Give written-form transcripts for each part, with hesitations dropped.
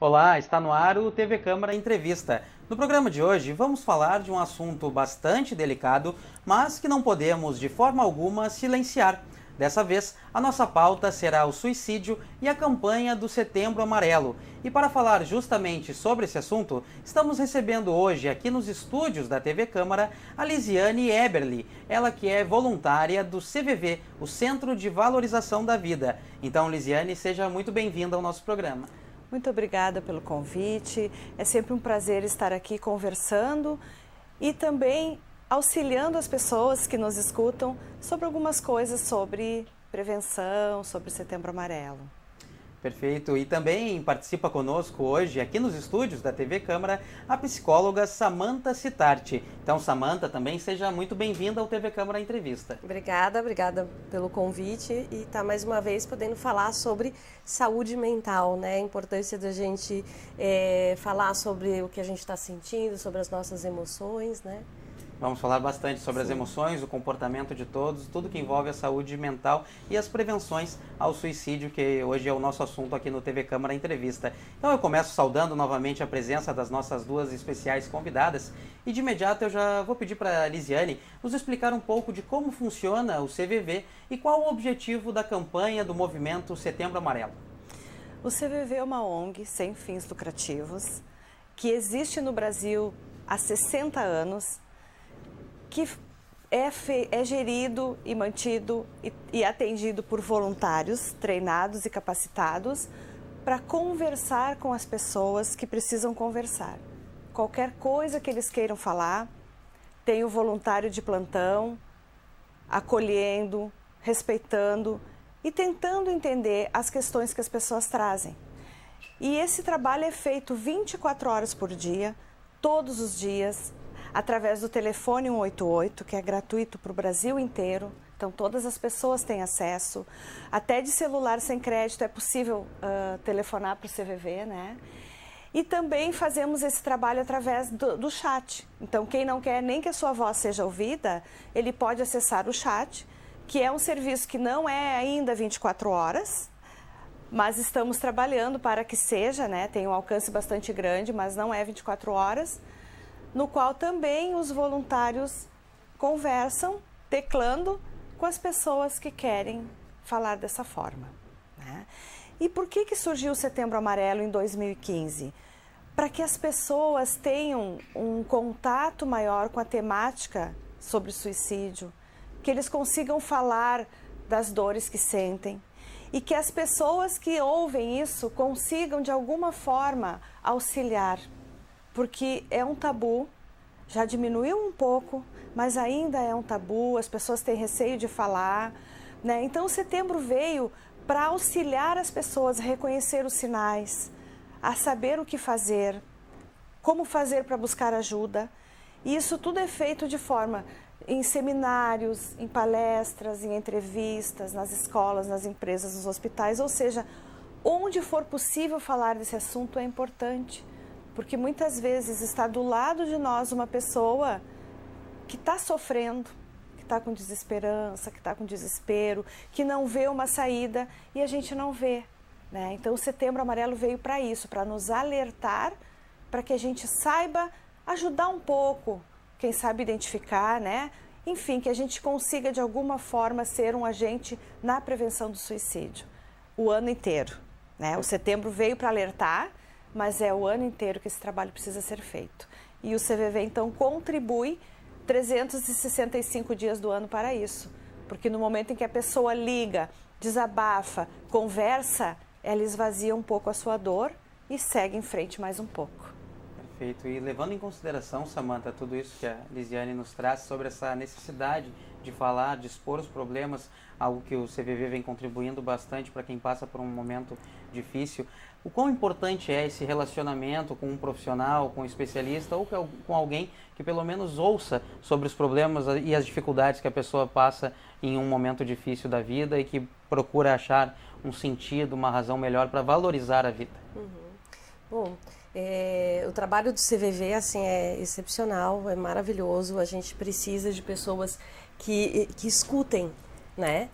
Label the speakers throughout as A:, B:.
A: Olá, está no ar o TV Câmara Entrevista. No programa de hoje vamos falar de um assunto bastante delicado, mas que não podemos de forma alguma silenciar. Dessa vez, a nossa pauta será o suicídio e a campanha do Setembro Amarelo. E para falar justamente sobre esse assunto, estamos recebendo hoje aqui nos estúdios da TV Câmara a Lisiane Eberli, ela que é voluntária do CVV, o Centro de Valorização da Vida. Então, Lisiane, seja muito bem-vinda ao nosso programa.
B: Muito obrigada pelo convite, é sempre um prazer estar aqui conversando e também auxiliando as pessoas que nos escutam sobre algumas coisas sobre prevenção, sobre Setembro Amarelo.
A: Perfeito. E também participa conosco hoje, aqui nos estúdios da TV Câmara, a psicóloga Samantha Citarti. Então, Samantha, também seja muito bem-vinda ao TV Câmara Entrevista.
C: Obrigada pelo convite e estar mais uma vez podendo falar sobre saúde mental, né? A importância da gente falar sobre o que a gente está sentindo, sobre as nossas emoções, né?
A: Vamos falar bastante sobre as emoções, o comportamento de todos, tudo que envolve a saúde mental e as prevenções ao suicídio, que hoje é o nosso assunto aqui no TV Câmara Entrevista. Então eu começo saudando novamente a presença das nossas duas especiais convidadas e de imediato eu já vou pedir para a Lisiane nos explicar um pouco de como funciona o CVV e qual o objetivo da campanha do movimento Setembro Amarelo.
B: O CVV é uma ONG sem fins lucrativos que existe no Brasil há 60 anos, que é gerido e mantido e atendido por voluntários treinados e capacitados para conversar com as pessoas que precisam conversar. Qualquer coisa que eles queiram falar, tem o voluntário de plantão, acolhendo, respeitando e tentando entender as questões que as pessoas trazem. E esse trabalho é feito 24 horas por dia, todos os dias, através do telefone 188, que é gratuito para o Brasil inteiro. Então, todas as pessoas têm acesso. Até de celular sem crédito é possível telefonar para o CVV, né? E também fazemos esse trabalho através do chat. Então, quem não quer nem que a sua voz seja ouvida, ele pode acessar o chat, que é um serviço que não é ainda 24 horas, mas estamos trabalhando para que seja, né? Tem um alcance bastante grande, mas não é 24 horas. No qual também os voluntários conversam, teclando com as pessoas que querem falar dessa forma, né? E por que surgiu o Setembro Amarelo em 2015? Para que as pessoas tenham um contato maior com a temática sobre suicídio, que eles consigam falar das dores que sentem e que as pessoas que ouvem isso consigam de alguma forma auxiliar. Porque é um tabu, já diminuiu um pouco, mas ainda é um tabu, as pessoas têm receio de falar, né? Então o setembro veio para auxiliar as pessoas a reconhecer os sinais, a saber o que fazer, como fazer para buscar ajuda. E isso tudo é feito de forma em seminários, em palestras, em entrevistas, nas escolas, nas empresas, nos hospitais, ou seja, onde for possível falar desse assunto é importante. Porque muitas vezes está do lado de nós uma pessoa que está sofrendo, que está com desesperança, que está com desespero, que não vê uma saída e a gente não vê, né? Então o Setembro Amarelo veio para isso, para nos alertar, para que a gente saiba ajudar um pouco, quem sabe identificar, né? Enfim, que a gente consiga de alguma forma ser um agente na prevenção do suicídio, o ano inteiro, né? O setembro veio para alertar, mas é o ano inteiro que esse trabalho precisa ser feito. E o CVV, então, contribui 365 dias do ano para isso. Porque no momento em que a pessoa liga, desabafa, conversa, ela esvazia um pouco a sua dor e segue em frente mais um pouco.
A: Perfeito. E levando em consideração, Samantha, tudo isso que a Lisiane nos traz sobre essa necessidade de falar, de expor os problemas, algo que o CVV vem contribuindo bastante para quem passa por um momento difícil. O quão importante é esse relacionamento com um profissional, com um especialista ou com alguém que pelo menos ouça sobre os problemas e as dificuldades que a pessoa passa em um momento difícil da vida e que procura achar um sentido, uma razão melhor para valorizar a vida?
C: Bom, o trabalho do CVV assim, é excepcional, é maravilhoso. A gente precisa de pessoas que escutem, né?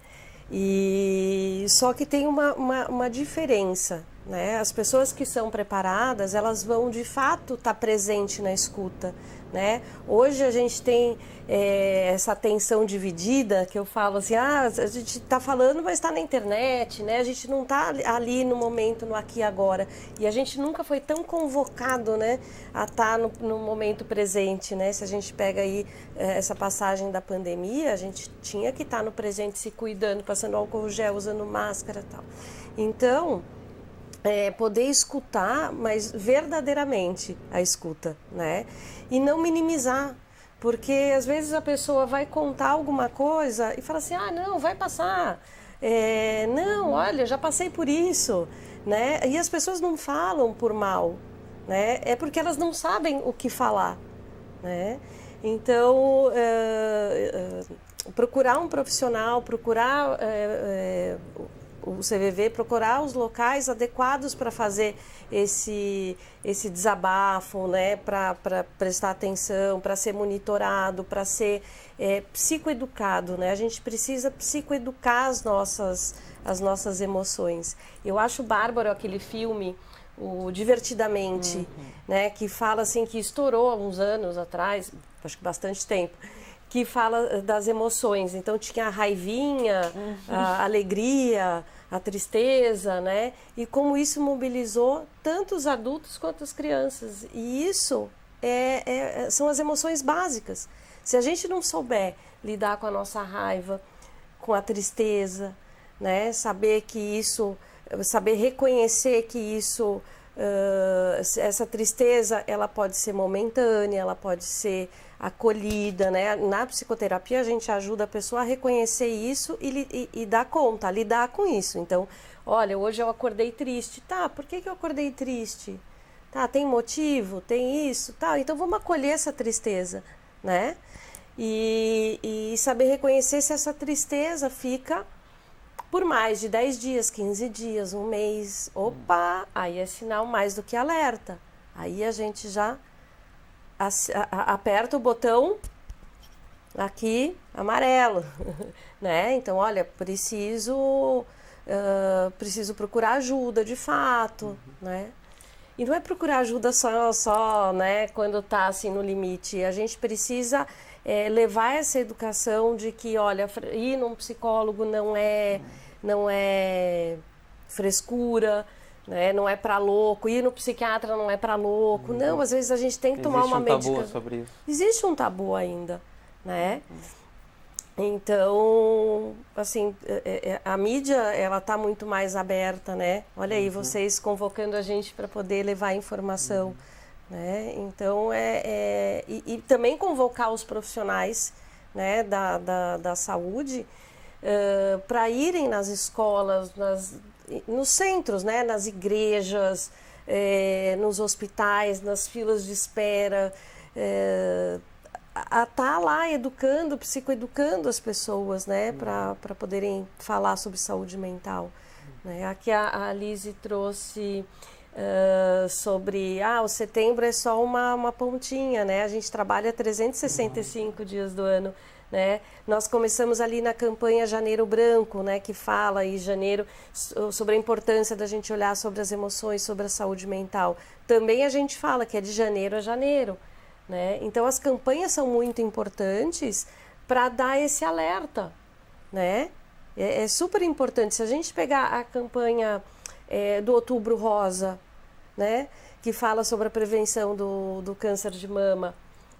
C: E só que tem uma diferença, né? As pessoas que são preparadas, elas vão de fato estar presente na escuta, né? Hoje a gente tem essa atenção dividida, que eu falo assim, a gente está falando, mas está na internet, né? A gente não está ali no momento, no aqui e agora. E a gente nunca foi tão convocado, né, a estar no momento presente, né? Se a gente pega aí essa passagem da pandemia, a gente tinha que estar no presente, se cuidando, passando álcool gel, usando máscara e tal. Então, poder escutar, mas verdadeiramente a escuta, né? E não minimizar, porque às vezes a pessoa vai contar alguma coisa e fala assim, não, vai passar, não, olha, já passei por isso, né? E as pessoas não falam por mal, né? É porque elas não sabem o que falar, né? Então, procurar um profissional, procurar o CVV, procurar os locais adequados para fazer esse desabafo, né, para prestar atenção, para ser monitorado, para ser psicoeducado, né? A gente precisa psicoeducar as nossas emoções. Eu acho bárbaro aquele filme, o Divertidamente, né, que fala assim, que estourou há uns anos atrás, acho que bastante tempo, que fala das emoções. Então tinha a raivinha, a alegria, a tristeza, né? E como isso mobilizou tanto os adultos quanto as crianças. E isso são as emoções básicas. Se a gente não souber lidar com a nossa raiva, com a tristeza, né? Saber reconhecer que isso, essa tristeza, ela pode ser momentânea, ela pode ser acolhida, né? Na psicoterapia a gente ajuda a pessoa a reconhecer isso e dar conta, a lidar com isso. Então, olha, hoje eu acordei triste. Tá, por que eu acordei triste? Tá, tem motivo? Tem isso? Tá, então vamos acolher essa tristeza, né? E saber reconhecer se essa tristeza fica por mais de 10 dias, 15 dias, um mês. Opa, aí é sinal mais do que alerta. Aí a gente já aperta o botão aqui amarelo, né? Então, olha, preciso procurar ajuda de fato, né? E não é procurar ajuda só, né, quando está assim no limite. A gente precisa levar essa educação de que, olha, ir num psicólogo não é frescura, né? Não é para louco, ir no psiquiatra não é para louco. Não, às vezes a gente tem que tomar uma medicação.
A: Existe um tabu sobre isso.
C: Existe um tabu ainda, né? Então, assim, a mídia, ela está muito mais aberta, né? Olha aí, vocês convocando a gente para poder levar a informação, né? Então, e também convocar os profissionais, né, da saúde para irem nas escolas, nos centros, né, nas igrejas, nos hospitais, nas filas de espera, a estar lá educando, psicoeducando as pessoas, né, para poderem falar sobre saúde mental. Né? Aqui a Lise trouxe sobre, o setembro é só uma pontinha, né? A gente trabalha 365 dias do ano. Né? Nós começamos ali na campanha Janeiro Branco, né, que fala em janeiro sobre a importância da gente olhar sobre as emoções, sobre a saúde mental. Também a gente fala que é de janeiro a janeiro. Né? Então as campanhas são muito importantes para dar esse alerta. Né? É super importante. Se a gente pegar a campanha do Outubro Rosa, né, que fala sobre a prevenção do câncer de mama,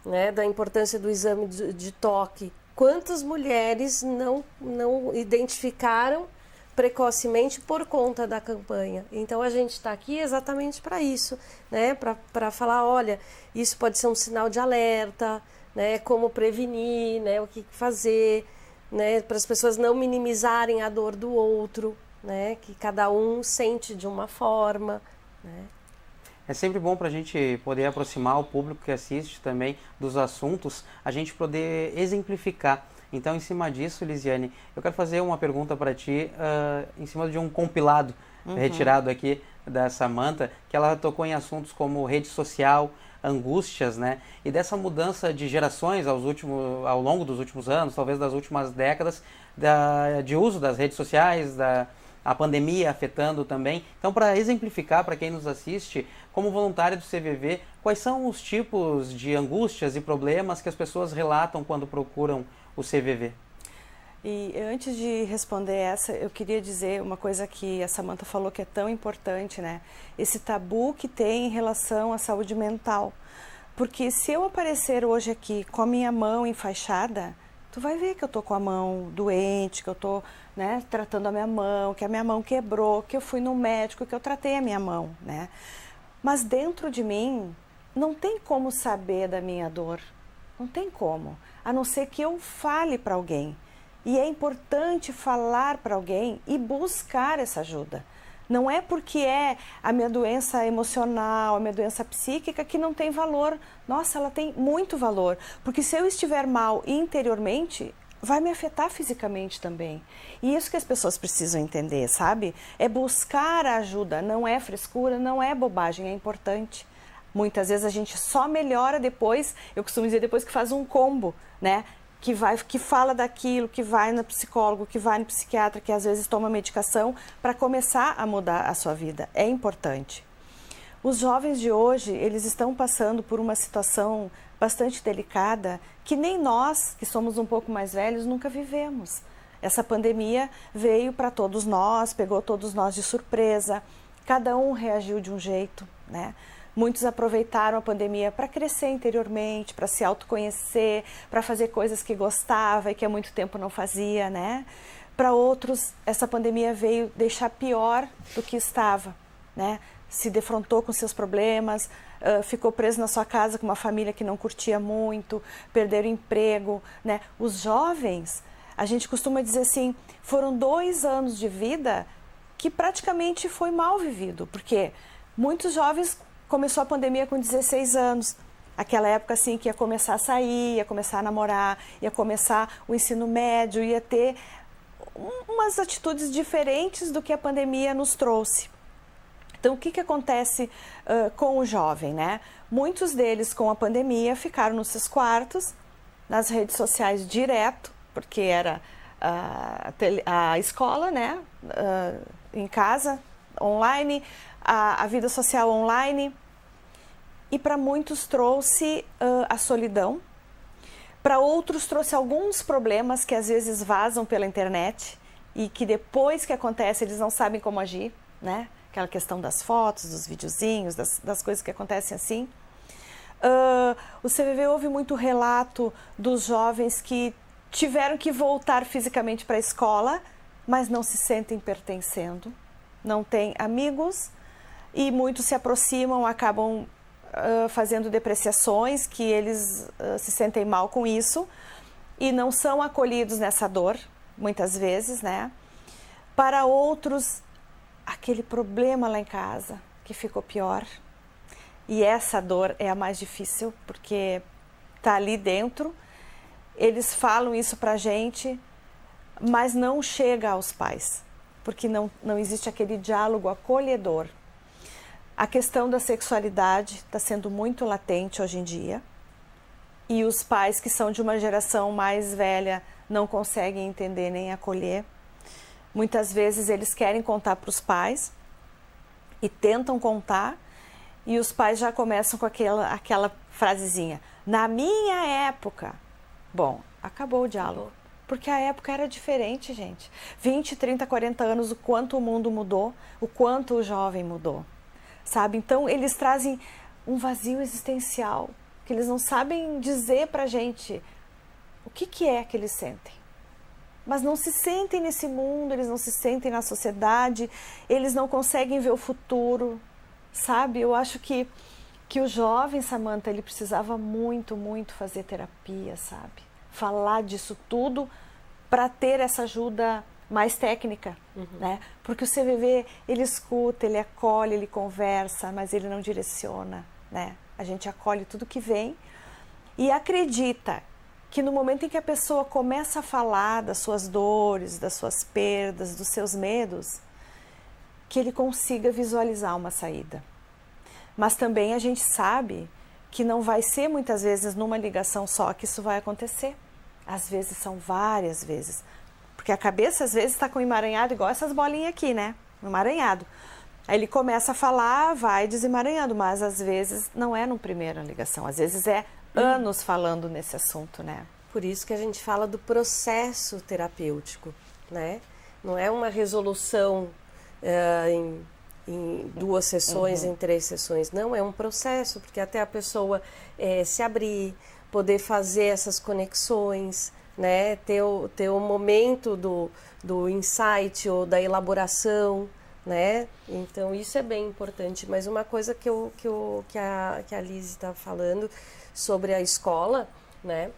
C: né, da importância do exame de toque, quantas mulheres não identificaram precocemente por conta da campanha? Então a gente está aqui exatamente para isso, né? Para falar, olha, isso pode ser um sinal de alerta, né? Como prevenir, né? O que fazer, né? Para as pessoas não minimizarem a dor do outro, né? Que cada um sente de uma forma, né?
A: É sempre bom para a gente poder aproximar o público que assiste também dos assuntos, a gente poder exemplificar. Então, em cima disso, Lisiane, eu quero fazer uma pergunta para ti, em cima de um compilado retirado aqui da Samantha, que ela tocou em assuntos como rede social, angústias, né? E dessa mudança de gerações ao longo dos últimos anos, talvez das últimas décadas, de uso das redes sociais, a pandemia afetando também. Então, para exemplificar para quem nos assiste, como voluntária do CVV, quais são os tipos de angústias e problemas que as pessoas relatam quando procuram o CVV?
B: E antes de responder essa, eu queria dizer uma coisa que a Samantha falou que é tão importante, né? Esse tabu que tem em relação à saúde mental. Porque se eu aparecer hoje aqui com a minha mão enfaixada, tu vai ver que eu tô com a mão doente, que eu tô, né, tratando a minha mão, que a minha mão quebrou, que eu fui no médico, que eu tratei a minha mão, né? Mas dentro de mim, não tem como saber da minha dor. Não tem como. A não ser que eu fale para alguém. E é importante falar para alguém e buscar essa ajuda. Não é porque é a minha doença emocional, a minha doença psíquica que não tem valor. Nossa, ela tem muito valor. Porque se eu estiver mal interiormente, vai me afetar fisicamente também. E isso que as pessoas precisam entender, sabe? É buscar a ajuda, não é frescura, não é bobagem, é importante. Muitas vezes a gente só melhora depois, eu costumo dizer depois que faz um combo, né? Que fala daquilo, que vai no psicólogo, que vai no psiquiatra, que às vezes toma medicação para começar a mudar a sua vida. É importante. Os jovens de hoje, eles estão passando por uma situação bastante delicada que nem nós, que somos um pouco mais velhos, nunca vivemos. Essa pandemia veio para todos nós, pegou todos nós de surpresa, cada um reagiu de um jeito, né? Muitos aproveitaram a pandemia para crescer interiormente, para se autoconhecer, para fazer coisas que gostava e que há muito tempo não fazia, né? Para outros, essa pandemia veio deixar pior do que estava, né? Se defrontou com seus problemas, ficou preso na sua casa com uma família que não curtia muito, perderam emprego, né? Os jovens, a gente costuma dizer assim, foram 2 anos de vida que praticamente foi mal vivido, porque muitos jovens começou a pandemia com 16 anos, aquela época assim que ia começar a sair, ia começar a namorar, ia começar o ensino médio, ia ter umas atitudes diferentes do que a pandemia nos trouxe. Então, o que acontece com o jovem, né? Muitos deles, com a pandemia, ficaram nos seus quartos, nas redes sociais direto, porque era a escola, né? Em casa, online, a vida social online. E para muitos trouxe a solidão, para outros trouxe alguns problemas que às vezes vazam pela internet e que depois que acontece eles não sabem como agir, né? Aquela questão das fotos, dos videozinhos, das coisas que acontecem assim. O CVV ouve muito relato dos jovens que tiveram que voltar fisicamente para a escola, mas não se sentem pertencendo, não têm amigos e muitos se aproximam, acabam fazendo depreciações, que eles se sentem mal com isso e não são acolhidos nessa dor, muitas vezes, né? Para outros, aquele problema lá em casa que ficou pior. E essa dor é a mais difícil, porque tá ali dentro, eles falam isso pra gente, mas não chega aos pais, porque não existe aquele diálogo acolhedor. A questão da sexualidade está sendo muito latente hoje em dia e os pais que são de uma geração mais velha não conseguem entender nem acolher. Muitas vezes eles querem contar para os pais e tentam contar e os pais já começam com aquela frasezinha, na minha época. Bom, acabou o diálogo, porque a época era diferente, gente. 20, 30, 40 anos, o quanto o mundo mudou, o quanto o jovem mudou. Sabe? Então, eles trazem um vazio existencial, que eles não sabem dizer pra gente o que é que eles sentem. Mas não se sentem nesse mundo, eles não se sentem na sociedade, eles não conseguem ver o futuro, sabe? Eu acho que o jovem, Samantha, ele precisava muito, muito fazer terapia, sabe? Falar disso tudo para ter essa ajuda mais técnica, né? Porque o CVV, ele escuta, ele acolhe, ele conversa, mas ele não direciona, né? A gente acolhe tudo que vem e acredita que no momento em que a pessoa começa a falar das suas dores, das suas perdas, dos seus medos, que ele consiga visualizar uma saída. Mas também a gente sabe que não vai ser muitas vezes numa ligação só que isso vai acontecer. Às vezes são várias vezes. Porque a cabeça às vezes está com emaranhado igual essas bolinhas aqui, né? Emaranhado. Aí ele começa a falar, vai desemaranhando, mas às vezes não é no primeira ligação, às vezes é anos falando nesse assunto, né?
C: Por isso que a gente fala do processo terapêutico, né? Não é uma resolução em 2 sessões, em 3 sessões. Não, é um processo, porque até a pessoa se abrir, poder fazer essas conexões, né? Ter o momento do insight ou da elaboração, né? Então isso é bem importante. Mas uma coisa que a Liz está falando sobre a escola, né?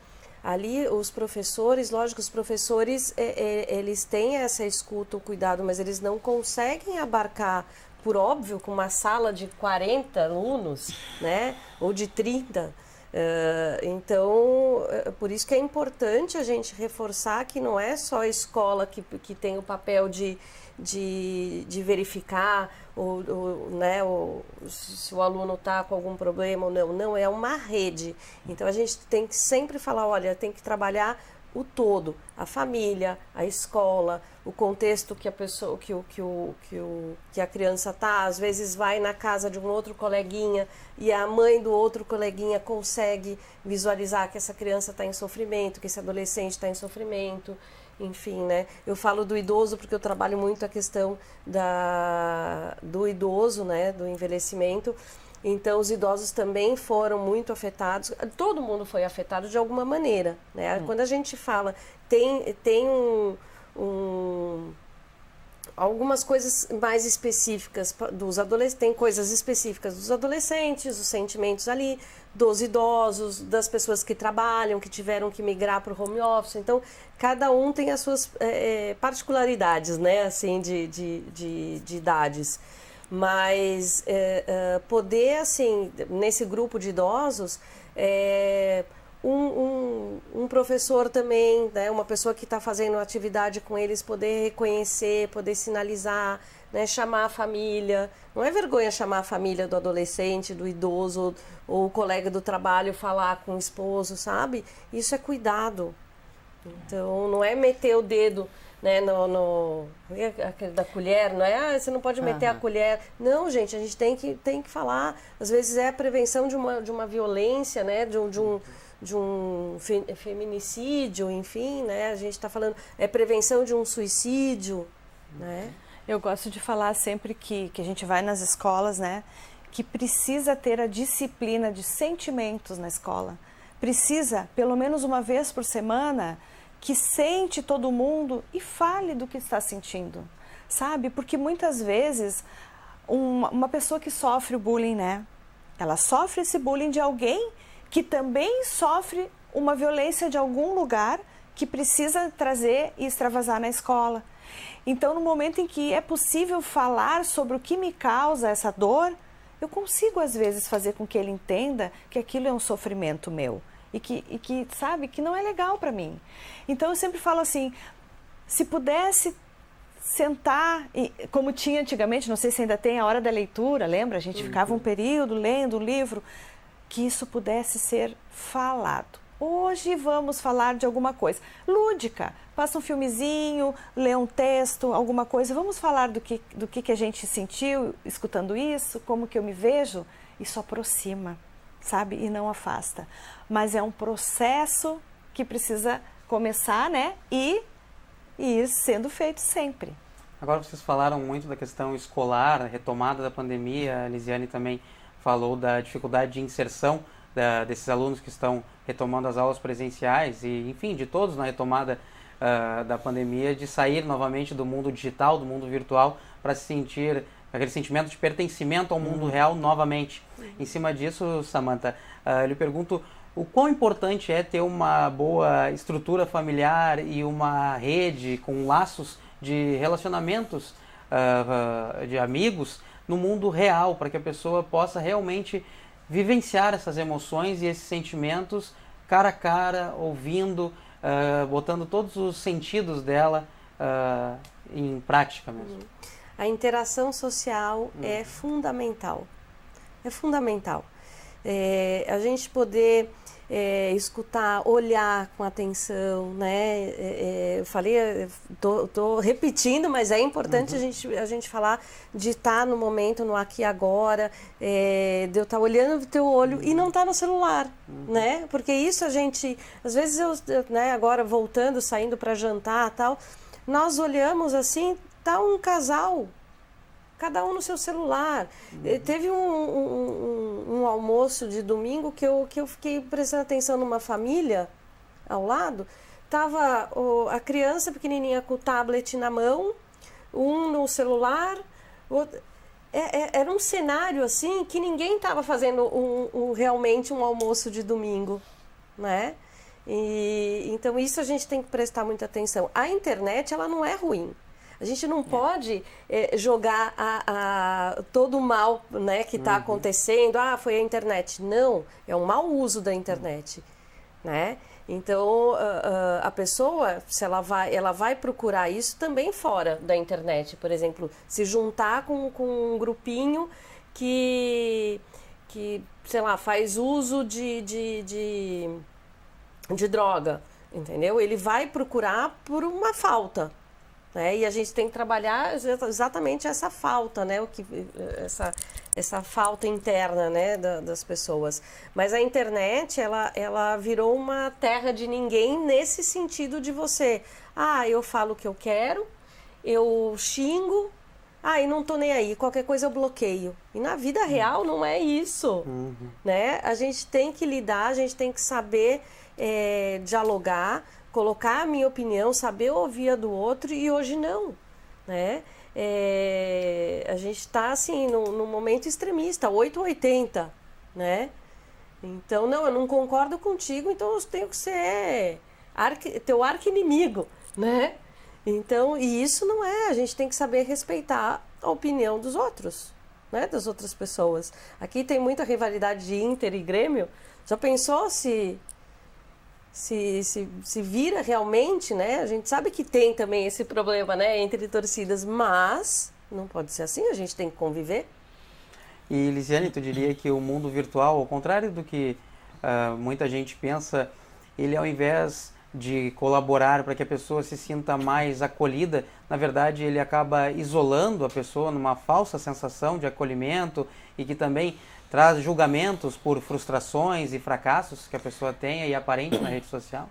C: Ali os professores, lógico, os professores eles têm essa escuta, o cuidado, mas eles não conseguem abarcar, por óbvio, com uma sala de 40 alunos, né? Ou de 30. Então, por isso que é importante a gente reforçar que não é só a escola que tem o papel de verificar né, se o aluno está com algum problema ou não. Não, é uma rede. Então, a gente tem que sempre falar, olha, tem que trabalhar o todo, a família, a escola, o contexto que a pessoa, que a criança está, às vezes vai na casa de um outro coleguinha e a mãe do outro coleguinha consegue visualizar que essa criança está em sofrimento, que esse adolescente está em sofrimento, enfim, né? Eu falo do idoso porque eu trabalho muito a questão do idoso, né, do envelhecimento. Então, os idosos também foram muito afetados. Todo mundo foi afetado de alguma maneira, né? Quando a gente fala, tem algumas coisas mais específicas dos adolescentes, tem coisas específicas dos adolescentes, os sentimentos ali, dos idosos, das pessoas que trabalham, que tiveram que migrar para o home office. Então, cada um tem as suas particularidades, né? Assim, de idades. Mas poder, assim, nesse grupo de idosos, um professor também, né, uma pessoa que está fazendo atividade com eles, poder reconhecer, poder sinalizar, né, chamar a família. Não é vergonha chamar a família do adolescente, do idoso, ou o colega do trabalho falar com o esposo, sabe? Isso é cuidado. Então, não é meter o dedo, né, aquele da colher, não é? Você não pode meter a colher. Não, gente, a gente tem que falar. Às vezes é a prevenção de uma violência, né, de um feminicídio, enfim, né? A gente está falando, é prevenção de um suicídio, né?
B: Eu gosto de falar sempre que a gente vai nas escolas, né, que precisa ter a disciplina de sentimentos na escola. Precisa, pelo menos uma vez por semana, que sente todo mundo e fale do que está sentindo, sabe? Porque muitas vezes uma pessoa que sofre o bullying, né? Ela sofre esse bullying de alguém que também sofre uma violência de algum lugar que precisa trazer e extravasar na escola. Então, no momento em que é possível falar sobre o que me causa essa dor, eu consigo, às vezes, fazer com que ele entenda que aquilo é um sofrimento meu. E que sabe, que não é legal para mim. Então, eu sempre falo assim, se pudesse sentar, como tinha antigamente, não sei se ainda tem a hora da leitura, lembra? A gente ficava um período lendo um livro, que isso pudesse ser falado. Hoje vamos falar de alguma coisa lúdica, passa um filmezinho, lê um texto, alguma coisa, vamos falar do que a gente sentiu escutando isso, como que eu me vejo. Isso aproxima, sabe? E não afasta. Mas é um processo que precisa começar, né? E ir sendo feito sempre.
A: Agora vocês falaram muito da questão escolar, a retomada da pandemia, a Lisiane também falou da dificuldade de inserção desses alunos que estão retomando as aulas presenciais e, enfim, de todos na retomada da pandemia, de sair novamente do mundo digital, do mundo virtual, para se sentir aquele sentimento de pertencimento ao mundo real novamente. Em cima disso, Samantha, eu lhe pergunto o quão importante é ter uma boa estrutura familiar e uma rede com laços de relacionamentos de amigos no mundo real, para que a pessoa possa realmente vivenciar essas emoções e esses sentimentos cara a cara, ouvindo, botando todos os sentidos dela em prática mesmo.
C: A interação social é fundamental. É fundamental. A gente poder escutar, olhar com atenção, né? Eu falei, tô repetindo, mas é importante a gente falar de estar no momento, no aqui e agora, de eu estar olhando no teu olho e não estar no celular, né? Porque isso a gente, às vezes né, agora voltando, saindo para jantar e tal, nós olhamos assim, tá um casal, cada um no seu celular. Teve um almoço de domingo que eu fiquei prestando atenção numa família ao lado. Tava a criança pequenininha com o tablet na mão, um no celular. Era um cenário assim que ninguém estava fazendo realmente um almoço de domingo, né? Então isso a gente tem que prestar muita atenção. A internet, ela não é ruim. A gente não pode jogar todo o mal, né, que está acontecendo. Foi a internet. Não, é um mau uso da internet, né? Então, a pessoa, se ela vai procurar isso também fora da internet. Por exemplo, se juntar com um grupinho que sei lá, faz uso de droga, entendeu? Ele vai procurar por uma falta. Né? E a gente tem que trabalhar exatamente essa falta, né? Essa falta interna, né? das pessoas. Mas a internet, ela virou uma terra de ninguém nesse sentido de você. Eu falo o que eu quero, eu xingo, e não tô nem aí, qualquer coisa eu bloqueio. E na vida real não é isso, né? A gente tem que lidar, a gente tem que saber dialogar, colocar a minha opinião, saber ouvir a do outro, e hoje não, né? A gente está assim, num momento extremista, 880, né? Então, não, eu não concordo contigo, então eu tenho que ser teu arqui-inimigo, né? Então, e isso não é, a gente tem que saber respeitar a opinião dos outros, né? Das outras pessoas. Aqui tem muita rivalidade de Inter e Grêmio, já pensou se vira realmente, né? A gente sabe que tem também esse problema, né, entre torcidas, mas não pode ser assim, a gente tem que conviver.
A: E, Lisiane, tu diria que o mundo virtual, ao contrário do que muita gente pensa, ele, ao invés de colaborar para que a pessoa se sinta mais acolhida, na verdade ele acaba isolando a pessoa numa falsa sensação de acolhimento, e que também traz julgamentos por frustrações e fracassos que a pessoa tenha e aparente na rede social?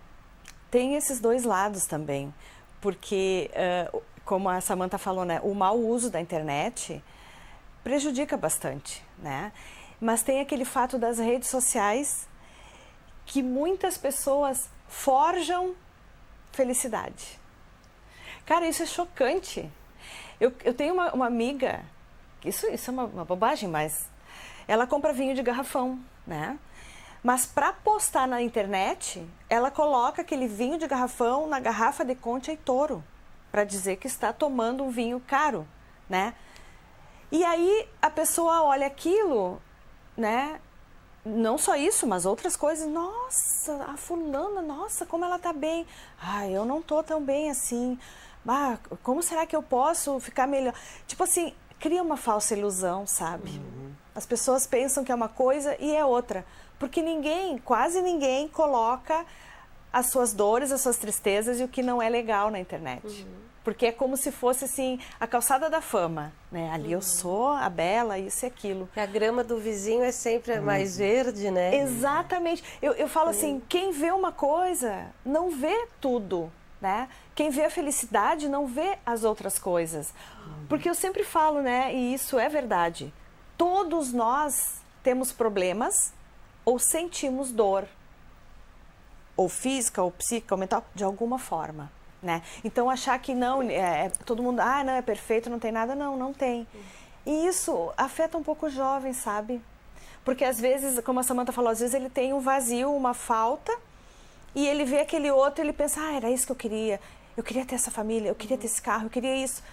B: Tem esses dois lados também, porque, como a Samantha falou, né, o mau uso da internet prejudica bastante, né? Mas tem aquele fato das redes sociais que muitas pessoas forjam felicidade. Cara, isso é chocante. Eu tenho uma amiga, isso é uma bobagem, mas ela compra vinho de garrafão, né? Mas para postar na internet, ela coloca aquele vinho de garrafão na garrafa de Concha e Toro, para dizer que está tomando um vinho caro, né? E aí a pessoa olha aquilo, né? Não só isso, mas outras coisas. Nossa, a fulana, nossa, como ela tá bem. Eu não tô tão bem assim. Como será que eu posso ficar melhor? Tipo assim, cria uma falsa ilusão, sabe? As pessoas pensam que é uma coisa e é outra. Porque quase ninguém coloca as suas dores, as suas tristezas e o que não é legal na internet. Porque é como se fosse assim, a calçada da fama, né? Ali eu sou a bela, isso e aquilo.
C: A grama do vizinho é sempre mais verde, né?
B: Exatamente. Eu falo assim, quem vê uma coisa não vê tudo, né? Quem vê a felicidade não vê as outras coisas. Porque eu sempre falo, né? E isso é verdade. Todos nós temos problemas ou sentimos dor, ou física, ou psíquica, ou mental, de alguma forma, né? Então achar que não, todo mundo, não é perfeito, não tem nada, não tem. E isso afeta um pouco os jovens, sabe? Porque às vezes, como a Samantha falou, às vezes ele tem um vazio, uma falta, e ele vê aquele outro e ele pensa, era isso que eu queria ter essa família, eu queria ter esse carro, eu queria isso.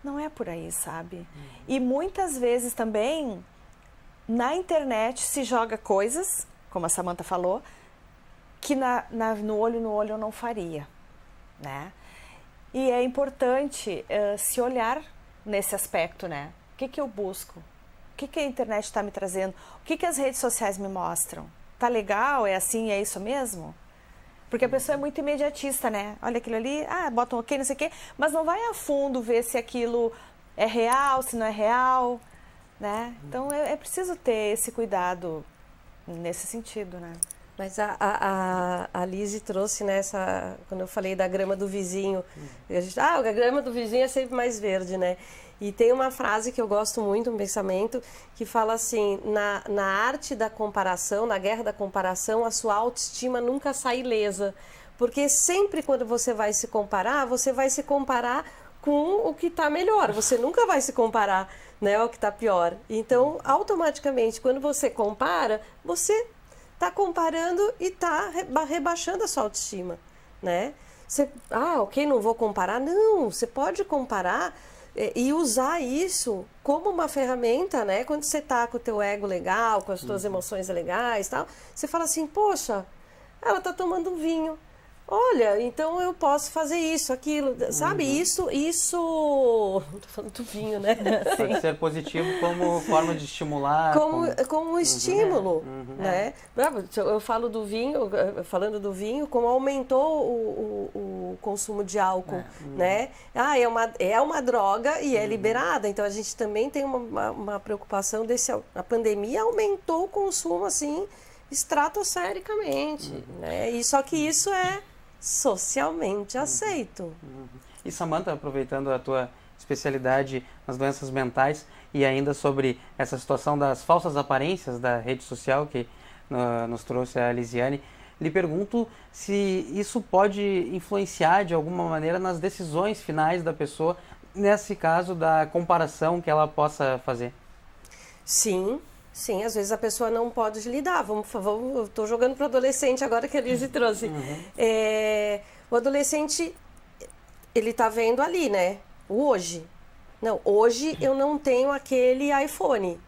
B: Não é por aí, sabe? E muitas vezes também, na internet se joga coisas, como a Samantha falou, que no olho eu não faria, né? E é importante se olhar nesse aspecto, né? O que eu busco? O que a internet está me trazendo? O que as redes sociais me mostram, tá legal, é assim, é isso mesmo? Porque a pessoa é muito imediatista, né? Olha aquilo ali, bota um ok, não sei o quê, mas não vai a fundo ver se aquilo é real, se não é real, né? Então é preciso ter esse cuidado nesse sentido, né?
C: Mas a Lise trouxe nessa, quando eu falei da grama do vizinho, a grama do vizinho é sempre mais verde, né? E tem uma frase que eu gosto muito, um pensamento, que fala assim, na arte da comparação, na guerra da comparação, a sua autoestima nunca sai ilesa. Porque sempre quando você vai se comparar com o que está melhor. Você nunca vai se comparar, né, ao que está pior. Então, automaticamente, quando você compara, você está comparando e está rebaixando a sua autoestima, né? Você, ok, não vou comparar. Não, você pode comparar e usar isso como uma ferramenta, né? Quando você está com o teu ego legal, com as tuas emoções legais e tal, você fala assim, poxa, ela está tomando um vinho. Olha, então eu posso fazer isso, aquilo, sabe? Isso, tô falando do vinho, né?
A: Pode ser positivo como forma de estimular.
C: Como um estímulo, né? Eu falo do vinho, falando do vinho, como aumentou o consumo de álcool, né? É uma droga e é liberada, então a gente também tem uma preocupação a pandemia aumentou o consumo, assim, estratosfericamente, né? E só que isso é socialmente aceito.
A: E Samantha, aproveitando a tua especialidade nas doenças mentais e ainda sobre essa situação das falsas aparências da rede social que nos trouxe a Lisiane, lhe pergunto se isso pode influenciar de alguma maneira nas decisões finais da pessoa, nesse caso da comparação que ela possa fazer.
C: Sim, às vezes a pessoa não pode lidar. Eu estou jogando para o adolescente agora que a Lise trouxe. O adolescente, ele está vendo ali, né? Hoje. Não, hoje eu não tenho aquele iPhone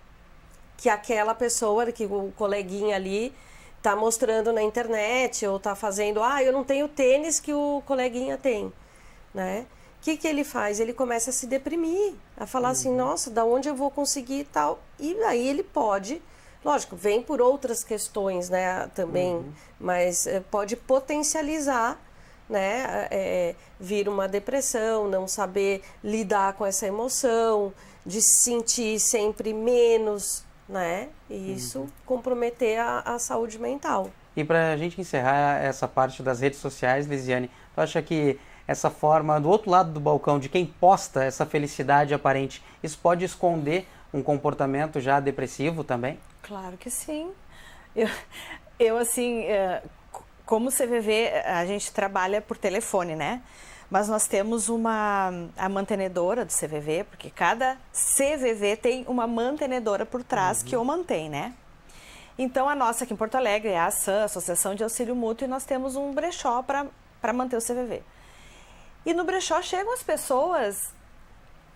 C: que aquela pessoa, que o coleguinha ali está mostrando na internet ou está fazendo, eu não tenho o tênis que o coleguinha tem, né? O que ele faz? Ele começa a se deprimir, a falar assim, nossa, da onde eu vou conseguir e tal. E aí ele pode, lógico, vem por outras questões, né, também, mas pode potencializar, né, vir uma depressão, não saber lidar com essa emoção, de se sentir sempre menos, né, e isso comprometer a saúde mental.
A: E para a gente encerrar essa parte das redes sociais, Lisiane, tu acha que essa forma, do outro lado do balcão, de quem posta essa felicidade aparente, isso pode esconder um comportamento já depressivo também?
B: Claro que sim. Eu assim, como CVV, a gente trabalha por telefone, né? Mas nós temos a mantenedora do CVV, porque cada CVV tem uma mantenedora por trás que o mantém, né? Então, a nossa aqui em Porto Alegre é a ASAM, Associação de Auxílio Mútuo, e nós temos um brechó para manter o CVV. E no brechó chegam as pessoas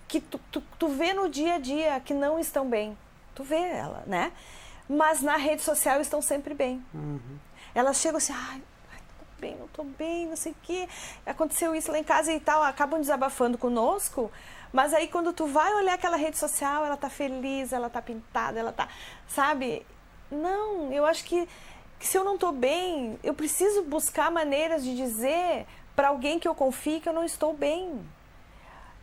B: que tu vê no dia a dia que não estão bem. Tu vê ela, né? Mas na rede social estão sempre bem. Elas chegam assim, não tô bem, não sei o quê. Aconteceu isso lá em casa e tal, acabam desabafando conosco. Mas aí quando tu vai olhar aquela rede social, ela tá feliz, ela tá pintada, ela tá, sabe? Não, eu acho que se eu não tô bem, eu preciso buscar maneiras de dizer para alguém que eu confie que eu não estou bem.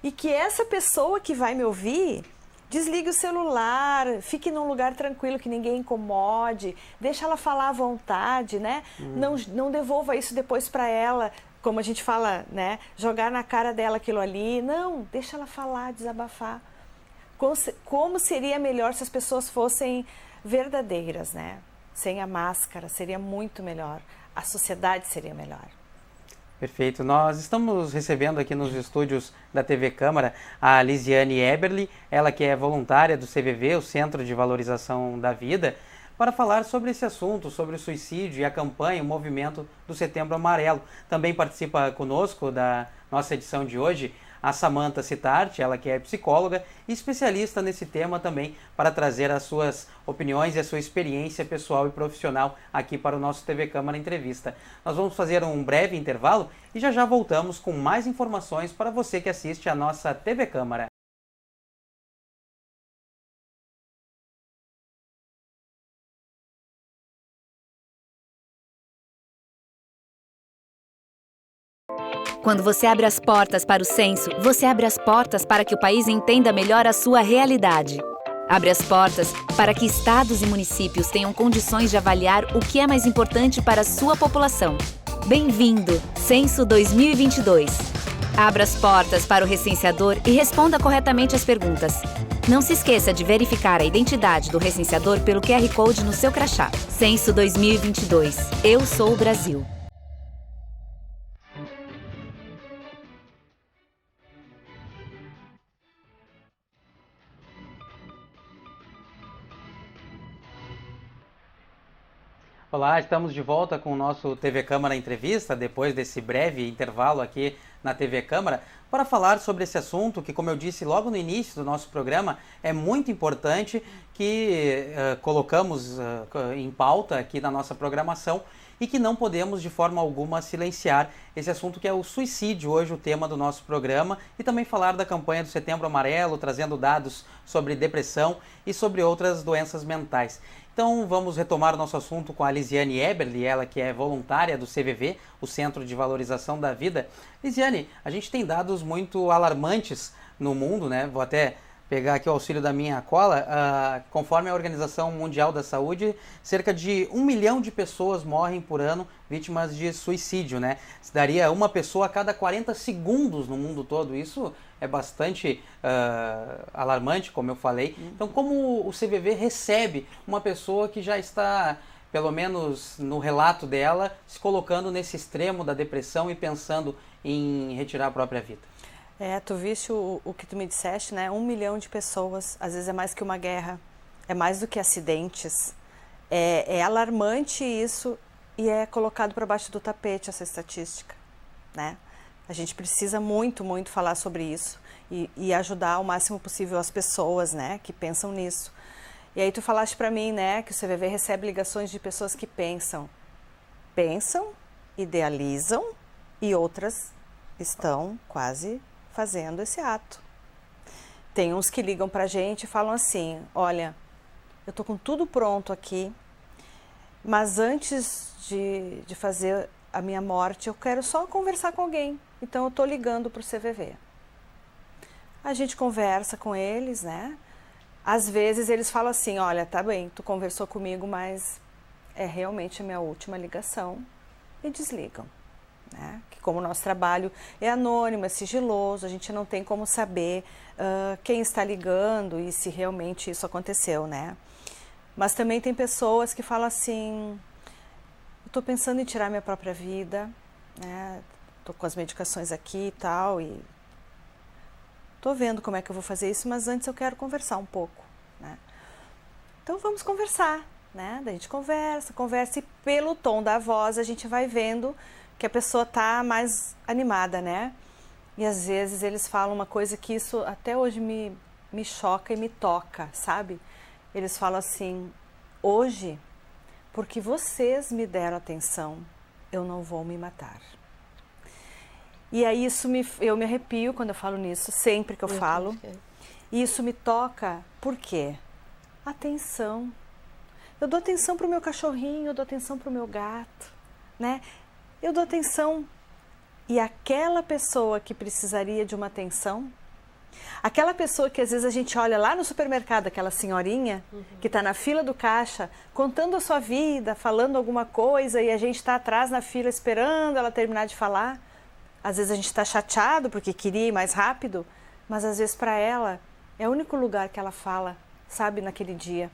B: E que essa pessoa que vai me ouvir, desligue o celular, fique num lugar tranquilo que ninguém incomode, deixa ela falar à vontade, né? Não devolva isso depois para ela, como a gente fala, né? Jogar na cara dela aquilo ali. Não, deixa ela falar, desabafar. Como seria melhor se as pessoas fossem verdadeiras, né? Sem a máscara, seria muito melhor. A sociedade seria melhor.
A: Perfeito. Nós estamos recebendo aqui nos estúdios da TV Câmara a Lisiane Eberli, ela que é voluntária do CVV, o Centro de Valorização da Vida, para falar sobre esse assunto, sobre o suicídio e a campanha, o movimento do Setembro Amarelo. Também participa conosco da nossa edição de hoje a Samantha Cittart, ela que é psicóloga e especialista nesse tema também, para trazer as suas opiniões e a sua experiência pessoal e profissional aqui para o nosso TV Câmara Entrevista. Nós vamos fazer um breve intervalo e já voltamos com mais informações para você que assiste a nossa TV Câmara.
D: Quando você abre as portas para o censo, você abre as portas para que o país entenda melhor a sua realidade. Abre as portas para que estados e municípios tenham condições de avaliar o que é mais importante para a sua população. Bem-vindo, Censo 2022. Abra as portas para o recenseador e responda corretamente as perguntas. Não se esqueça de verificar a identidade do recenseador pelo QR Code no seu crachá. Censo 2022. Eu sou o Brasil.
A: Olá, estamos de volta com o nosso TV Câmara Entrevista, depois desse breve intervalo aqui na TV Câmara, para falar sobre esse assunto que, como eu disse logo no início do nosso programa, é muito importante, que colocamos em pauta aqui na nossa programação e que não podemos de forma alguma silenciar esse assunto, que é o suicídio, hoje o tema do nosso programa, e também falar da campanha do Setembro Amarelo, trazendo dados sobre depressão e sobre outras doenças mentais. Então vamos retomar o nosso assunto com a Lisiane Eberli, ela que é voluntária do CVV, o Centro de Valorização da Vida. Lisiane, a gente tem dados muito alarmantes no mundo, né? Vou até pegar aqui o auxílio da minha cola. Conforme a Organização Mundial da Saúde, cerca de 1 milhão de pessoas morrem por ano vítimas de suicídio, né? Se daria uma pessoa a cada 40 segundos no mundo todo. Isso é bastante alarmante, como eu falei. Então, como o CVV recebe uma pessoa que já está, pelo menos no relato dela, se colocando nesse extremo da depressão e pensando em retirar a própria vida?
B: Tu viste o que tu me disseste, né? 1 milhão de pessoas, às vezes é mais que uma guerra, é mais do que acidentes. É alarmante isso e é colocado para baixo do tapete essa estatística, né? A gente precisa muito, muito falar sobre isso e ajudar o máximo possível as pessoas, né, que pensam nisso. E aí tu falaste para mim, né, que o CVV recebe ligações de pessoas que pensam, idealizam e outras estão quase fazendo esse ato. Tem uns que ligam pra gente e falam assim, olha, eu tô com tudo pronto aqui, mas antes de fazer a minha morte, eu quero só conversar com alguém. Então eu tô ligando pro CVV. A gente conversa com eles, né? Às vezes eles falam assim, olha, tá bem, tu conversou comigo, mas é realmente a minha última ligação. E desligam, né? Que como o nosso trabalho é anônimo, é sigiloso, a gente não tem como saber quem está ligando e se realmente isso aconteceu, né? Mas também tem pessoas que falam assim, eu tô pensando em tirar minha própria vida, né? Tô com as medicações aqui e tal, e tô vendo como é que eu vou fazer isso, mas antes eu quero conversar um pouco, né? Então vamos conversar, né? Daí a gente conversa e pelo tom da voz a gente vai vendo que a pessoa tá mais animada, né? E às vezes eles falam uma coisa que isso até hoje me choca e me toca, sabe? Eles falam assim, hoje, porque vocês me deram atenção, eu não vou me matar. E aí eu me arrepio quando eu falo nisso, sempre que eu falo. E isso me toca, por quê? Atenção. Eu dou atenção para o meu cachorrinho, eu dou atenção para o meu gato, né? Eu dou atenção. E aquela pessoa que precisaria de uma atenção, aquela pessoa que às vezes a gente olha lá no supermercado, aquela senhorinha que está na fila do caixa, contando a sua vida, falando alguma coisa, e a gente está atrás na fila esperando ela terminar de falar. Às vezes a gente está chateado porque queria ir mais rápido, mas às vezes para ela é o único lugar que ela fala, sabe, naquele dia.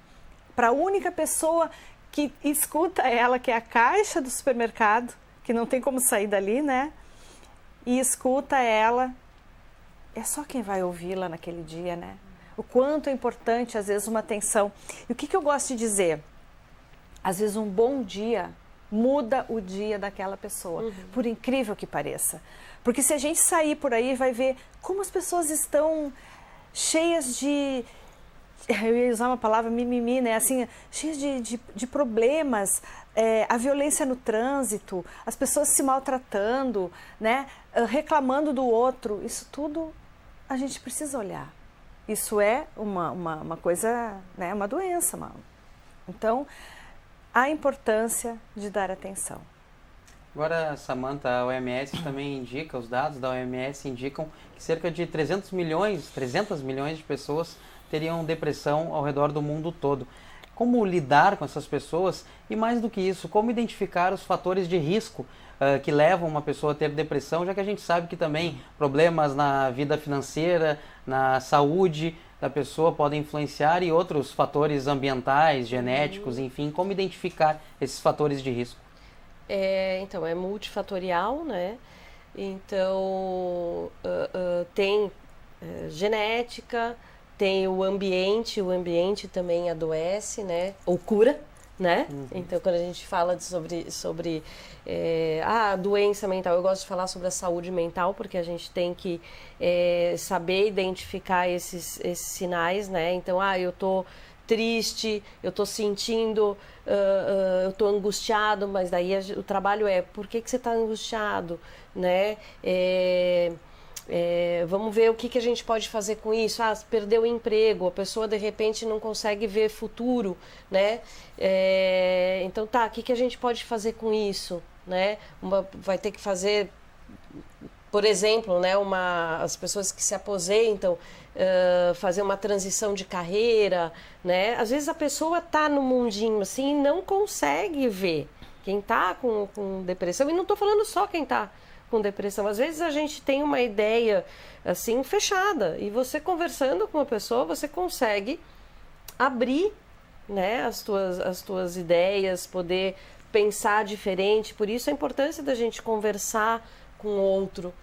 B: Para a única pessoa que escuta ela, que é a caixa do supermercado, que não tem como sair dali, né? E escuta ela, é só quem vai ouvi-la naquele dia, né? O quanto é importante, às vezes, uma atenção. E o que eu gosto de dizer? Às vezes um bom dia muda o dia daquela pessoa, por incrível que pareça. Porque se a gente sair por aí, vai ver como as pessoas estão cheias de... Eu ia usar uma palavra mimimi, né? Assim, cheias de problemas, a violência no trânsito, as pessoas se maltratando, né? Reclamando do outro. Isso tudo a gente precisa olhar. Isso é uma coisa, né? Uma doença, Então, a importância de dar atenção.
A: Agora, Samantha, a OMS também indica, os dados da OMS indicam que cerca de 300 milhões de pessoas teriam depressão ao redor do mundo todo. Como lidar com essas pessoas e, mais do que isso, como identificar os fatores de risco que levam uma pessoa a ter depressão, já que a gente sabe que também problemas na vida financeira, na saúde da pessoa podem influenciar e outros fatores ambientais, genéticos, enfim, como identificar esses fatores de risco?
C: Então, é multifatorial, né? Então, tem genética, tem o ambiente também adoece, né? Ou cura, né? Então, quando a gente fala sobre a doença mental, eu gosto de falar sobre a saúde mental, porque a gente tem que saber identificar esses sinais, né? Então, eu tô triste, eu tô sentindo, eu tô angustiado, mas daí o trabalho por que você tá angustiado, né? Vamos ver o que a gente pode fazer com isso. Perdeu o emprego, a pessoa de repente não consegue ver futuro, né? Então o que a gente pode fazer com isso, né? Vai ter que fazer, por exemplo, né, as pessoas que se aposentam, fazer uma transição de carreira, né? Às vezes a pessoa tá no mundinho assim e não consegue ver quem tá com depressão, e não tô falando só quem tá com depressão. Às vezes a gente tem uma ideia assim fechada, e você conversando com uma pessoa, você consegue abrir, né, as tuas ideias, poder pensar diferente. Por isso a importância da gente conversar com o outro,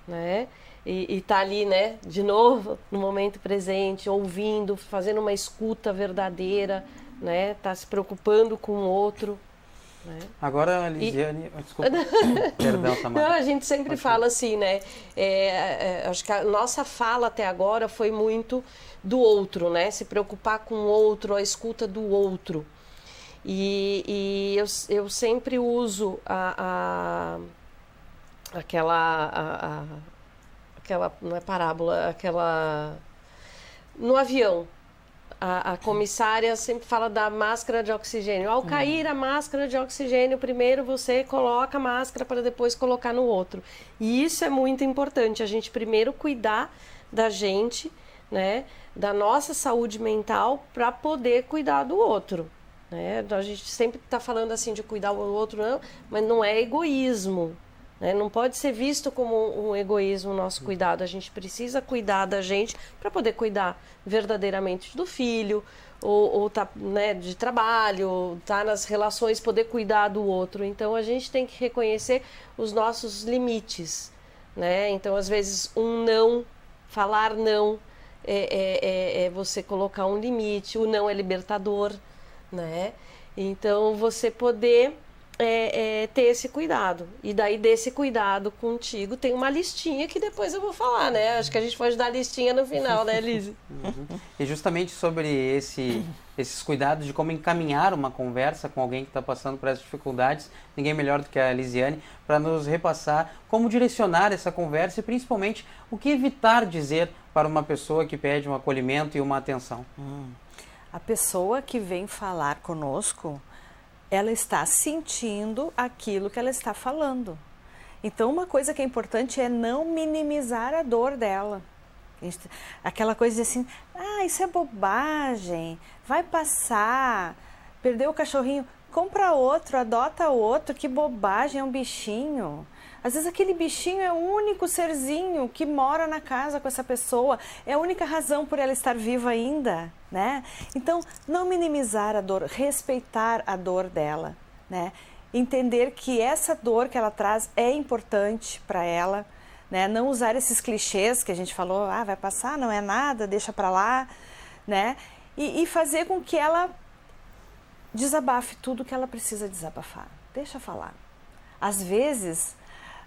C: né? E tá ali, né, de novo, no momento presente, ouvindo, fazendo uma escuta verdadeira, né? Tá se preocupando com o outro.
A: Agora, Lisiane, desculpa, perdão, Samantha.
C: Não, a gente sempre fala assim, né? Acho que a nossa fala até agora foi muito do outro, né? Se preocupar com o outro, a escuta do outro. E eu sempre uso aquela, não é parábola, no avião. A comissária sempre fala da máscara de oxigênio. Ao cair a máscara de oxigênio, primeiro você coloca a máscara para depois colocar no outro. E isso é muito importante, a gente primeiro cuidar da gente, né, da nossa saúde mental, para poder cuidar do outro, né? A gente sempre está falando assim de cuidar do outro, não, mas não é egoísmo. Não pode ser visto como um egoísmo o nosso cuidado. A gente precisa cuidar da gente para poder cuidar verdadeiramente do filho, ou tá, né, de trabalho, tá nas relações, poder cuidar do outro. Então a gente tem que reconhecer os nossos limites, né? Então às vezes falar não é você colocar um limite. O não é libertador, né? Então você poder ter esse cuidado. E daí desse cuidado contigo tem uma listinha que depois eu vou falar, né? Acho que a gente pode dar a listinha no final, né, Lise?
A: E justamente sobre esses cuidados de como encaminhar uma conversa com alguém que está passando por essas dificuldades, ninguém melhor do que a Lisiane para nos repassar como direcionar essa conversa e principalmente o que evitar dizer para uma pessoa que pede um acolhimento e uma atenção.
B: A pessoa que vem falar conosco, ela está sentindo aquilo que ela está falando. Então, uma coisa que é importante é não minimizar a dor dela. Aquela coisa de assim, isso é bobagem, vai passar, perdeu o cachorrinho, compra outro, adota outro, que bobagem, é um bichinho. Às vezes aquele bichinho é o único serzinho que mora na casa com essa pessoa, é a única razão por ela estar viva ainda, né? Então, não minimizar a dor, respeitar a dor dela, né? Entender que essa dor que ela traz é importante para ela, né? Não usar esses clichês que a gente falou, vai passar, não é nada, deixa para lá, né? E fazer com que ela desabafe tudo que ela precisa desabafar. Deixa falar. Às vezes,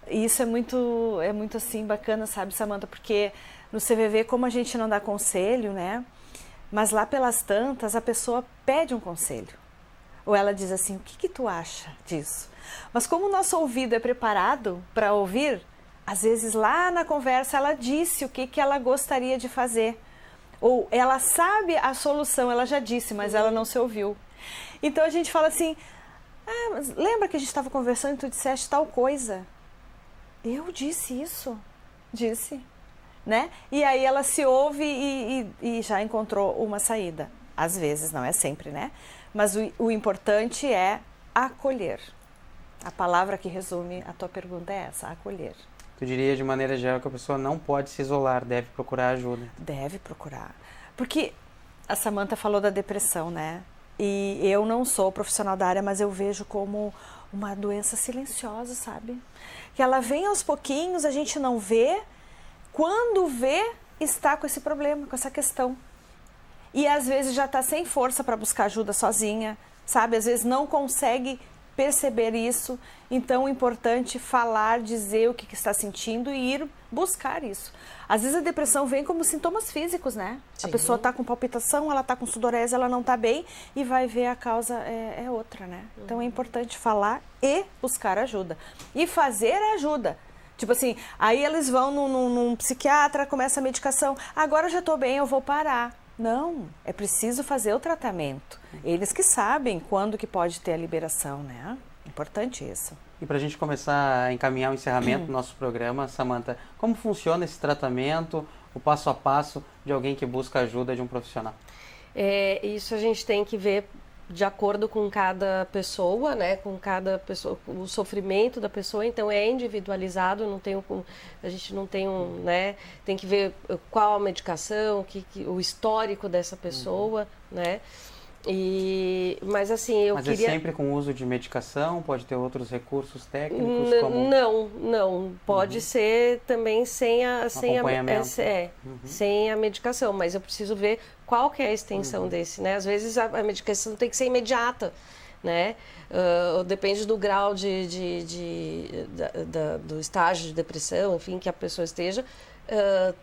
B: isso é muito assim bacana, sabe, Samantha? Porque no CVV, como a gente não dá conselho, né? Mas lá pelas tantas, a pessoa pede um conselho. Ou ela diz assim, o que tu acha disso? Mas como o nosso ouvido é preparado para ouvir, às vezes lá na conversa ela disse o que ela gostaria de fazer. Ou ela sabe a solução, ela já disse, mas ela não se ouviu. Então a gente fala assim, Mas lembra que a gente estava conversando e tu disseste tal coisa? Eu disse isso? Disse. Né? E aí ela se ouve e já encontrou uma saída. Às vezes, não é sempre, né? Mas o importante é acolher. A palavra que resume a tua pergunta é essa, acolher.
A: Tu diria de maneira geral que a pessoa não pode se isolar, deve procurar ajuda.
B: Deve procurar. Porque a Samantha falou da depressão, né? E eu não sou profissional da área, mas eu vejo como uma doença silenciosa, sabe? Que ela vem aos pouquinhos, a gente não vê. Quando vê, está com esse problema, com essa questão. E às vezes já está sem força para buscar ajuda sozinha, sabe? Às vezes não consegue perceber isso. Então, é importante falar, dizer o que está sentindo e ir buscar isso. Às vezes a depressão vem como sintomas físicos, né? Sim. A pessoa está com palpitação, ela está com sudorese, ela não está bem e vai ver a causa é outra, né? Então, é importante falar e buscar ajuda. E fazer ajuda. Tipo assim, aí eles vão num psiquiatra, começa a medicação, agora já estou bem, eu vou parar. Não, é preciso fazer o tratamento. Eles que sabem quando que pode ter a liberação, né? Importante isso.
A: E para a gente começar a encaminhar o encerramento do nosso programa, Samantha, como funciona esse tratamento, o passo a passo de alguém que busca ajuda de um profissional?
C: Isso a gente tem que ver de acordo com cada pessoa, né? Com cada pessoa, o sofrimento da pessoa, então é individualizado, a gente não tem né? Tem que ver qual a medicação, o histórico dessa pessoa, né? Mas assim,
A: Mas é sempre com uso de medicação? Pode ter outros recursos técnicos?
C: Não. Pode ser também sem a medicação, mas eu preciso ver qual que é a extensão desse, né? Às vezes a medicação tem que ser imediata, né? Depende do grau do estágio de depressão, enfim, que a pessoa esteja.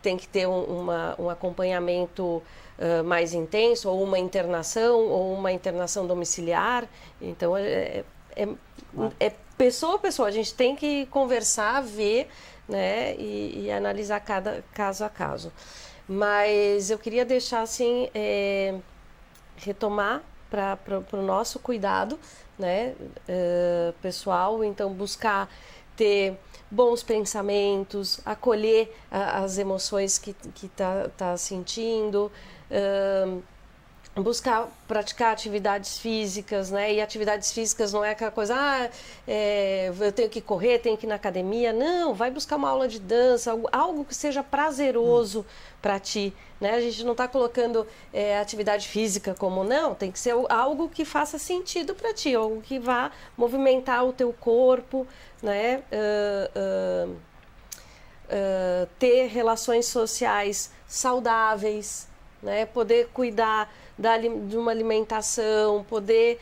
C: Tem que ter um acompanhamento mais intenso, ou uma internação domiciliar. Então, pessoa a pessoa. A gente tem que conversar, ver, né, e analisar cada caso a caso. Mas eu queria deixar, assim, retomar para o nosso cuidado, né, pessoal. Então, buscar ter bons pensamentos, acolher as emoções que tá sentindo, buscar praticar atividades físicas, né? E atividades físicas não é aquela coisa, eu tenho que correr, tenho que ir na academia. Não, vai buscar uma aula de dança, algo que seja prazeroso para ti, né? A gente não está colocando atividade física como não, tem que ser algo que faça sentido para ti, algo que vá movimentar o teu corpo, né? Ter relações sociais saudáveis, né? Poder cuidar de uma alimentação, poder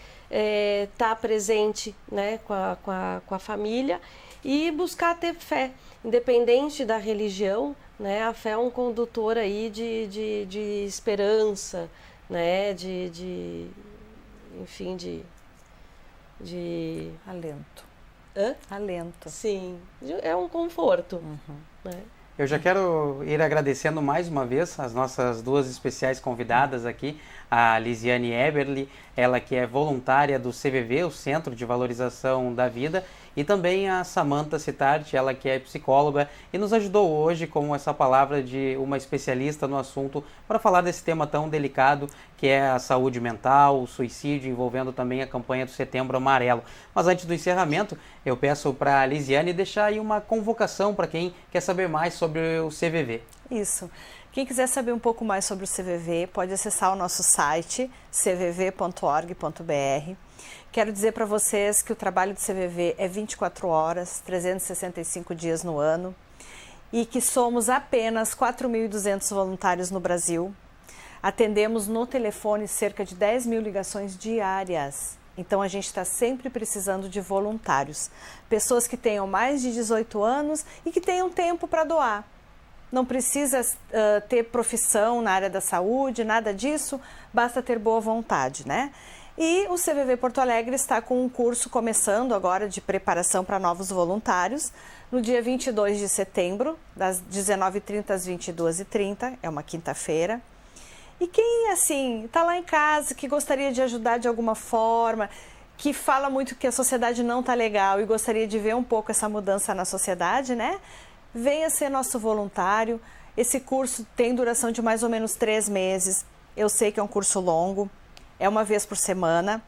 C: estar presente, né? com a família e buscar ter fé, independente da religião, né? A fé é um condutor aí de esperança, né? Enfim, de
B: alento.
C: Hã?
B: Alento.
C: Sim, é um conforto. Né?
A: Eu já quero ir agradecendo mais uma vez as nossas duas especiais convidadas aqui, a Lisiane Eberli, ela que é voluntária do CVV, o Centro de Valorização da Vida, e também a Samantha Cittart, ela que é psicóloga e nos ajudou hoje com essa palavra de uma especialista no assunto para falar desse tema tão delicado que é a saúde mental, o suicídio, envolvendo também a campanha do Setembro Amarelo. Mas antes do encerramento, eu peço para a Lisiane deixar aí uma convocação para quem quer saber mais sobre o CVV.
B: Isso. Quem quiser saber um pouco mais sobre o CVV, pode acessar o nosso site, cvv.org.br. Quero dizer para vocês que o trabalho do CVV é 24 horas, 365 dias no ano, e que somos apenas 4.200 voluntários no Brasil. Atendemos no telefone cerca de 10 mil ligações diárias. Então, a gente está sempre precisando de voluntários. Pessoas que tenham mais de 18 anos e que tenham tempo para doar. Não precisa ter profissão na área da saúde, nada disso, basta ter boa vontade, né? E o CVV Porto Alegre está com um curso começando agora de preparação para novos voluntários, no dia 22 de setembro, das 19h30 às 22h30, é uma quinta-feira. E quem, assim, está lá em casa, que gostaria de ajudar de alguma forma, que fala muito que a sociedade não está legal e gostaria de ver um pouco essa mudança na sociedade, né? Venha ser nosso voluntário. Esse curso tem duração de mais ou menos 3 meses. Eu sei que é um curso longo, é uma vez por semana,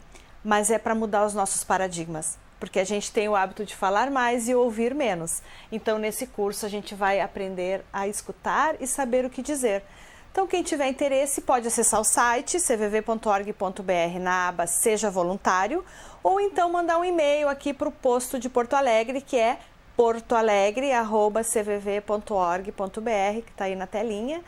B: mas é para mudar os nossos paradigmas, porque a gente tem o hábito de falar mais e ouvir menos. Então, nesse curso, a gente vai aprender a escutar e saber o que dizer. Então, quem tiver interesse pode acessar o site cvv.org.br na aba Seja Voluntário, ou então mandar um e-mail aqui para o posto de Porto Alegre, que é portoalegre@cvv.org.br, que está aí na telinha,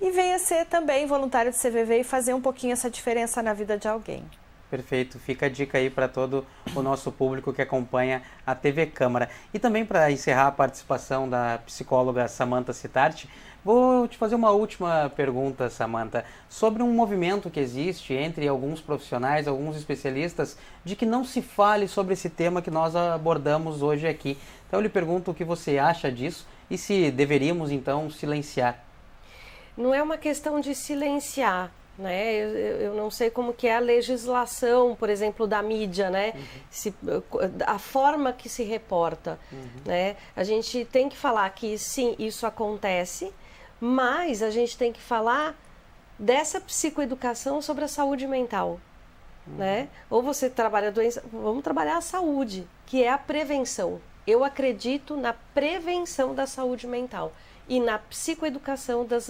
B: e venha ser também voluntário do CVV e fazer um pouquinho essa diferença na vida de alguém.
A: Perfeito, fica a dica aí para todo o nosso público que acompanha a TV Câmara. E também para encerrar a participação da psicóloga Samantha Cittart, vou te fazer uma última pergunta, Samantha, sobre um movimento que existe entre alguns profissionais, alguns especialistas, de que não se fale sobre esse tema que nós abordamos hoje aqui. Então eu lhe pergunto o que você acha disso e se deveríamos então silenciar.
C: Não é uma questão de silenciar, né? Eu não sei como que é a legislação, por exemplo, da mídia, né? A forma que se reporta, né? A gente tem que falar que sim, isso acontece, mas a gente tem que falar dessa psicoeducação sobre a saúde mental, né? Ou você trabalha a doença, vamos trabalhar a saúde, que é a prevenção. Eu acredito na prevenção da saúde mental e na psicoeducação das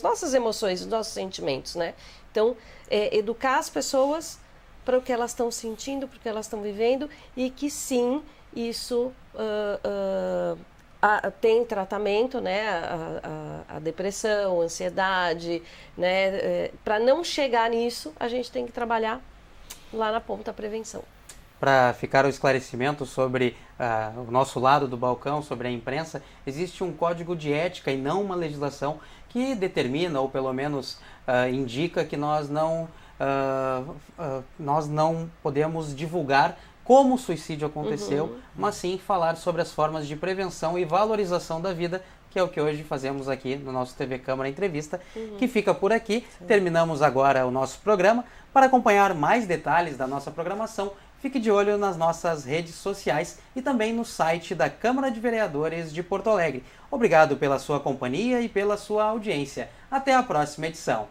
C: nossas emoções, dos nossos sentimentos, né? Então, educar as pessoas para o que elas estão sentindo, para o que elas estão vivendo, e que sim, isso tem tratamento, né? A depressão, a ansiedade, né? Para não chegar nisso, a gente tem que trabalhar lá na ponta a prevenção.
A: Para ficar o esclarecimento sobre o nosso lado do balcão, sobre a imprensa, existe um código de ética e não uma legislação que determina, ou pelo menos indica que nós não podemos divulgar como o suicídio aconteceu, mas sim falar sobre as formas de prevenção e valorização da vida, que é o que hoje fazemos aqui no nosso TV Câmara Entrevista, que fica por aqui. Sim. Terminamos agora o nosso programa. Para acompanhar mais detalhes da nossa programação, fique de olho nas nossas redes sociais e também no site da Câmara de Vereadores de Porto Alegre. Obrigado pela sua companhia e pela sua audiência. Até a próxima edição.